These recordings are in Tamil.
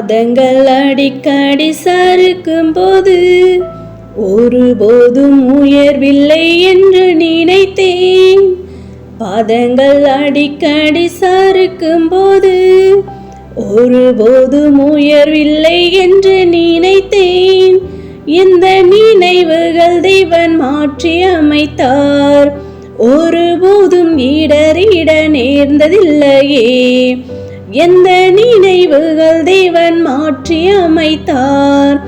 பாதங்கள் அடிக்கடி சறுக்கும் போது ஒருபோதும் உயர்வில்லை என்று நினைத்தேன். பாதங்கள் அடிக்கடி சறுக்கும் போது ஒருபோதும் உயர்வில்லை என்று நினைத்தேன். இந்த நினைவுகள் தேவன் மாற்றி அமைத்தார், ஒருபோதும் இடறிட நேர்ந்ததில்லையே. எந்த நினைவுகள் தேவன் மாற்றி அமைத்தார்,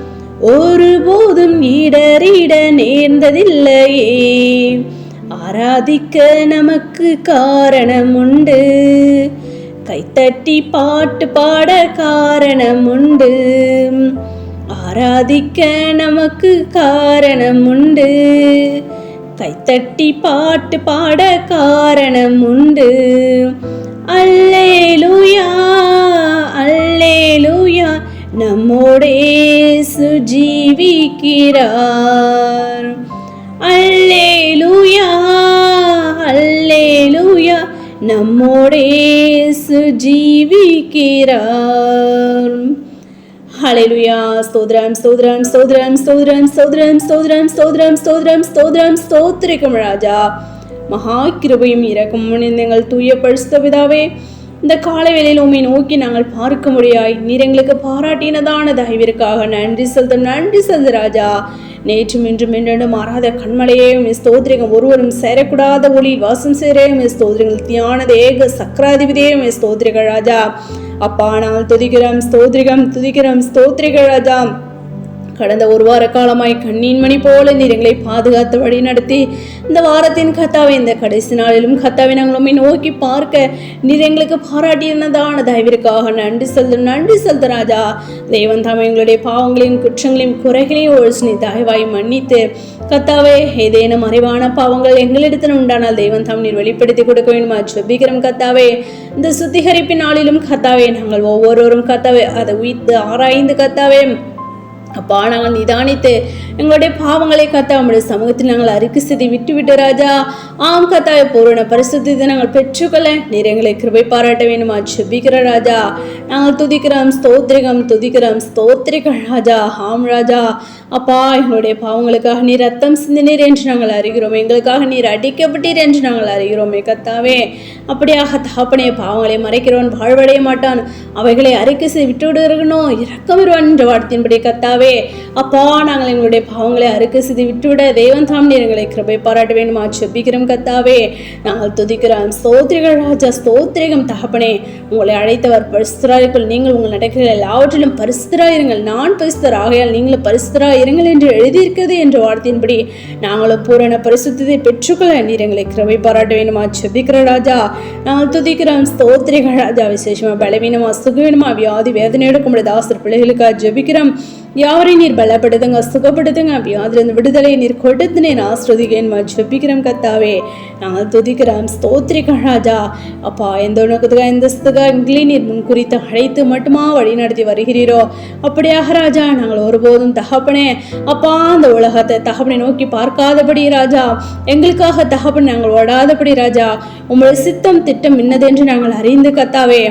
ஒருபோதும் இடறிட நேர்ந்ததில்லையே. ஆராதிக்க நமக்கு காரணம் உண்டு, கைத்தட்டி பாட்டு பாட காரணம் உண்டு. ஆராதிக்க நமக்கு காரணம் உண்டு, கைத்தட்டி பாட்டு பாட காரணம் உண்டு. அல்லேலூயா அல்லேலூயா, நம்மோடு இயேசு ஜீவிக்கிறார். அல்லேலூயா அல்லேலூயா, நம்மோடு இயேசு ஜீவிக்கிறார். ஹல்லேலூயா. ஸ்தோத்திரம் ஸ்தோத்திரம் ஸ்தோத்திரம் ஸ்தோத்திரம் ஸ்தோத்திரம் ஸ்தோத்திரம் ஸ்தோத்திரம் ஸ்தோத்திரம் ஸ்தோத்திரம் ஸ்தோத்திரிக்கும் ராஜா. மகா கிருபையும் இரக்கமும் எங்கள் தூய பரிசுத்த பிதாவே, இந்த காலை வேளையில் உம்மை நோக்கி நாங்கள் பார்க்க முடியாய் நீர் எங்களுக்கு பாராட்டினதான தயவிற்காக நன்றி செலுத்தும். நன்றி செலுத்து ராஜா. நேற்றும் இன்றும் என்றும் மாறாத கண்மலையே ஸ்தோத்திரிகம், ஒருவரும் சேரக்கூடாத ஒளி வாசம் சேரே ஸ்தோத்திரங்கள், தியானத ஏக சக்கராதிபதியே ஸ்தோத்திரிகள் ராஜா. அப்பா நாங்கள் துதிக்கிறோம் ஸ்தோத்திரிகம் துதிக்கிறோம் ஸ்தோத்திரிகள் ராஜா. கடந்த ஒரு வார காலமாய் கண்ணீன் மணி போல நீர் எங்களை பாதுகாத்து வழி நடத்தி இந்த வாரத்தின் கத்தாவை இந்த கடைசி நாளிலும் கத்தாவை நாங்கள் உம்மை நோக்கி பார்க்க நீர் எங்களுக்கு பாராட்டினதான தயவிற்காக நன்றி செலுத்தும். நன்றி செலுத்த ராஜா. தேவன் தாம் எங்களுடைய பாவங்களையும் குற்றங்களையும் குறைகளையும் ஒழிச்சு நீ தயவாய் மன்னித்து கத்தாவே, ஏதேனும் மறைவான பாவங்கள் எங்களிடத்தில் உண்டானால் தேவன் தாம் நீர் வெளிப்படுத்தி கொடுக்க வேண்டுமா ஜெபிக்கிறோம் கத்தாவே. இந்த சுத்திகரிப்பின் நாளிலும் கத்தாவே நாங்கள் ஒவ்வொருவரும் கத்தாவே அதை உயிர்த்து ஆராய்ந்து கத்தாவே அப்பா நாங்கள் நிதானித்து எங்களுடைய பாவங்களை கத்தா நம்முடைய சமூகத்தில் நாங்கள் அறிக்கை செய்து விட்டு ராஜா. ஆம் கத்தாவை பூரண பரிசுத்தத்தை நாங்கள் பெற்றுக்கொள்ள நீர் எங்களை கிருபை பாராட்ட வேண்டுமா ஜெபிக்கிற ராஜா. நாங்கள் துதிக்கிறோம் ஸ்தோத்திரிகம் துதிக்கிறோம் ஸ்தோத்திரிகள் ராஜா. ஆம் ராஜா. அப்பா எங்களுடைய பாவங்களுக்காக நீர் ரத்தம் சிந்தினீர் என்று நாங்கள் அறிகிறோம், எங்களுக்காக நீர் அடிக்கப்பட்டீர் என்று நாங்கள் அறிகிறோமே கத்தாவே. அப்படியாக தகப்பனே, பாவங்களை மறைக்கிறவன் வாழ்வடைய மாட்டான், அவைகளை அறிக்கை செய்து விட்டு விடுகிறனோ இரக்கம் வருவான் என்ற வார்த்தையின்படி கத்தாவே. அப்பா நாங்கள் எங்களுடைய பாவங்களை அறிக்கை செய்து விட்டுவிட தேவன் தாம் நீர் எங்களை கிருபை பாராட்ட வேண்டுமா ஜெபிக்கிறோம் கத்தாவே. நாங்கள் துதிக்கிறோம் ஸ்தோத்திரிகள் ராஜா. ஸ்தோத்திரிகம் தகப்பனே. உங்களை அழைத்தவர் பரிசுத்தராயிருங்கள், நீங்கள் உங்கள் நடக்கிற எல்லாவற்றிலும் பரிசுத்தராயிருங்கள், நான் பரிசுத்தர் ஆகையால் நீங்களும் பரிசுத்தராயிருங்கள் என்று எழுதியிருக்கிறது என்ற வார்த்தையின்படி நாங்களும் பூரண பரிசுத்தத்தை பெற்றுக்கொள்ள நீர் எங்களை கிருபை பாராட்ட வேண்டுமா ஜெபிக்கிற ராஜா. நாங்கள் துதிக்கிறோம் ஸ்தோத்திரிகள் ராஜா. விசேஷமா பலவீனமா சுகவீனமா வியாதி வேதனையோட உங்களுடைய தாசர் பிள்ளைகளுக்காக ஜெபிக்கிறோம். யாரையும் நீர் பலப்படுத்துங்க, சுகப்படுத்துங்க, வியாதிலிருந்து விடுதலை நீர் கொடுத்து நீர் ஆஸ்ரதிகேன் ஜெபிக்கிறோம் கத்தாவே. நாங்கள் துதிக்கிறோம் ஸ்தோத்திரிகள் ராஜா. அப்பா எந்த நோக்கத்துக்காக எந்த எங்களை நீர் முன்குறித்து அழைத்து மட்டுமா வழி நடத்தி வருகிறீரோ அப்படியாக ராஜா. நாங்கள் ஒருபோதும் தகப்பனே அப்பா அந்த உலகத்தை தகப்பனை நோக்கி பார்க்காதபடி ராஜா, எங்களுக்காக தகப்பன் நாங்கள் ஓடாதபடி ராஜா, உங்களுடைய சித்தம் திட்டம் இன்னதென்று நாங்கள் அறிந்து கத்தாவே.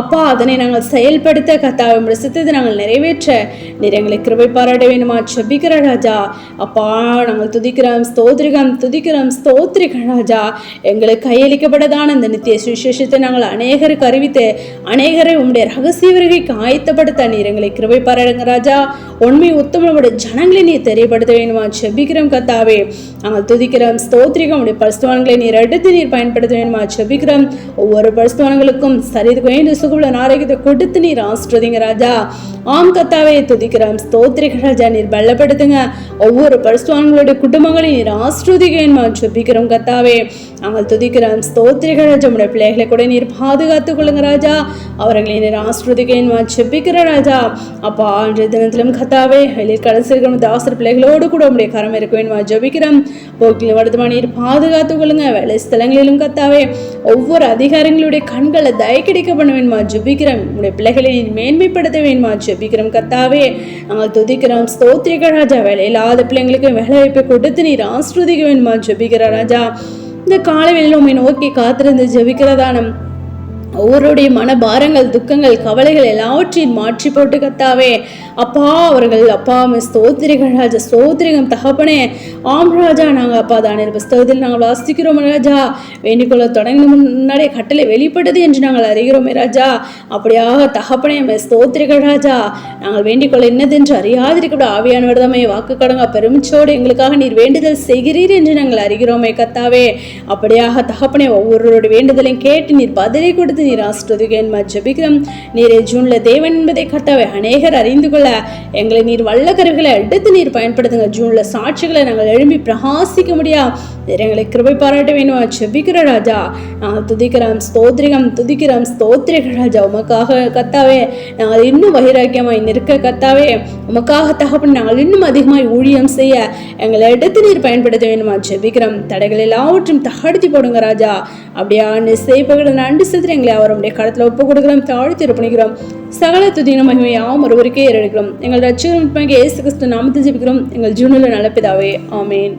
அப்பா அதனை நாங்கள் செயல்படுத்த கத்தாவே, உங்களுடைய சித்தத்தை நாங்கள் நிறைவேற்ற நீர் எங்களை கிருபை பாராட்ட வேண்டுமா ஜெபிக்கிற ராஜா. அப்பா நாங்கள் துதிக்கிறோம் ஸ்தோத்திரிகம் துதிக்கிறோம் ஸ்தோத்திரிகள் ராஜா. எங்களுக்கு கையளிக்கப்பட்டதான இந்த நித்திய சுவிசேஷத்தை நாங்கள் அநேகருக்கு அறிவித்து அநேகரை உங்களுடைய ரகசிய வருகைக்கு ஆயத்தப்படுத்த நீர் எங்களை கிருபை பாராட்டுங்க ராஜா. உண்மை உத்தமனுடைய ஜனங்களை நீர் தெரியப்படுத்த வேண்டுமா ஜெபிக்கிறோம் கத்தாவே. நாங்கள் துதிக்கிறோம் ஸ்தோத்திரிகம். உடைய பரிசுத்தவான்களை நீர் எடுத்து நீர் பயன்படுத்த வேண்டுமா ஜெபிக்கிறோம். ஒவ்வொரு பரிசுத்தவான்களுக்கும் சரிதுக்கு வேண்டிய சுகமுள்ள ஆரோக்கியத்தை கொடுத்து நீர் ஆஸ்ரதிங்க ராஜா. ஆம் கத்தாவே துதிக்கிறோம் ஸ்தோத்திரிகள் ராஜா. நீர் பலப்படுத்துங்க. ஒவ்வொரு பரிசுத்தவான்களுடைய குடும்பங்களையும் நீர் ஆஸ்ரதிக்க வேண்டுமா ஜெபிக்கிறோம் கத்தாவே. நாங்கள் துதிக்கிறோம் ஸ்தோத்திரிகள் ராஜா. உடைய பிள்ளைகளை கூட நீர் பாதுகாத்துக் கொள்ளுங்க ராஜா. அவர்களை நீர் ஆஸ்ரதிக்க வேண்டுமா ஜெபிக்கிற ராஜா. அப்பா அன்றைய தினத்திலும் கத்தாவே வெளியில் கடைசிருக்கிற தாசர் பிள்ளைகளோடு கூட உடைய கரம் இருக்க வேண்டுமா ஜெபிக்கிறோம். போக்கில் வருத்தமா நீர் பாதுகாத்துக் கொள்ளுங்க. வேலை ஸ்தலங்களிலும் கத்தாவே ஒவ்வொரு அதிகாரிகளுடைய கண்களை தயக்கடிக்க பண்ண வேண்டுமா ஜெபிக்கிறோம். உடைய பிள்ளைகளை நீர் மேன்மைப்படுத்த வேண்டுமா ஜெபிக்கிறோம் கத்தாவே. நாங்கள் துதிக்கிறோம் ஸ்தோத்திரிகள் ராஜா. வேலை இல்லாத பிள்ளைங்களுக்கு வேலை வாய்ப்பை கொடுத்து நீர் ஆஸ்ரதிக்க வேண்டுமா ஜெபிக்கிற ராஜா. இந்த காலை வேளையில் உம்மை நோக்கி காத்திருந்து ஜெபிக்கிறதானம் ஒவ்வொருடைய மனபாரங்கள், துக்கங்கள், கவலைகள் எல்லாவற்றையும் மாற்றி போட்டு கத்தாவே அப்பா அவர்கள் அப்பா ஸ்தோத்திரிகள் ராஜா, ஸ்தோத்திரிகம் தகப்பனே. ஆம் ராஜா, நாங்கள் அப்பா தானே புஸ்தகத்தில் நாங்கள் வாசிக்கிறோம் ராஜா, வேண்டிக்கொள்ள தொடங்க முன்னாடியே கட்டளை வெளிப்பட்டது என்று நாங்கள் அறிகிறோமே ராஜா. அப்படியாக தகப்பனே ஸ்தோத்திரிகள் ராஜா, நாங்கள் வேண்டிக்கொள்ள என்னதென்று அறியாதிருக்க ஆவியானவர் தாமே வாக்கு கடங்க பெருமிச்சோடு எங்களுக்காக நீர் வேண்டுதல் செய்கிறீர் என்று நாங்கள் அறிகிறோமே கத்தாவே. அப்படியாக தகப்பனே ஒவ்வொருவருடைய வேண்டுதலையும் கேட்டு நீர் பதிலை கொடுத்து நீர் ஆசிர்வதிக்க ஜெபிக்கிறோம். நீரே ஜூன்ல தேவன் என்பதை கத்தாவே அநேகர் அறிந்து கொள்ள எங்களை நீர் வல்ல கருவிகளை எடுத்து நீர் பயன்படுத்துங்க. ஜூன்ல சாட்சிகளை நாங்கள் எழும்பி பிரகாசிக்க முடியாது எங்களை கிருபை பாராட்ட வேணும் ஜெபிக்கிற ராஜா. நாங்கள் துதிக்கிறோம், ஸ்தோத்திரிகம், துதிக்கிறோம், ஸ்தோத்திரிகள் ராஜா. உமக்காக கத்தாவே நாங்கள் இன்னும் வைராக்கியமாய் நிற்க கத்தாவே, உமக்காக தகப்பன் நாங்கள் இன்னும் அதிகமாய் ஊழியம் செய்ய எங்களை எடுத்து நீர் பயன்படுத்த வேணுமா ஜெபிக்கிறோம். தடைகள் எல்லாவற்றையும் தகடுத்தி போடுங்க ராஜா. அப்படியா செய்யப்படுகிற நன்றி செலுத்தி எங்களை அவருடைய கடத்தில் ஒப்பு கொடுக்கிறோம், தாழ்த்தி இருப்பணிக்கிறோம். சகல துதின மகிமையாவும் ஒருவருக்கே ஏறெடுக்கிறோம். எங்கள் ரட்சகர் இயேசு கிறிஸ்து நாமத்தில் ஜெபிக்கிறோம் எங்கள் ஜீவனில் நல்ல பிதாவே, ஆமேன்.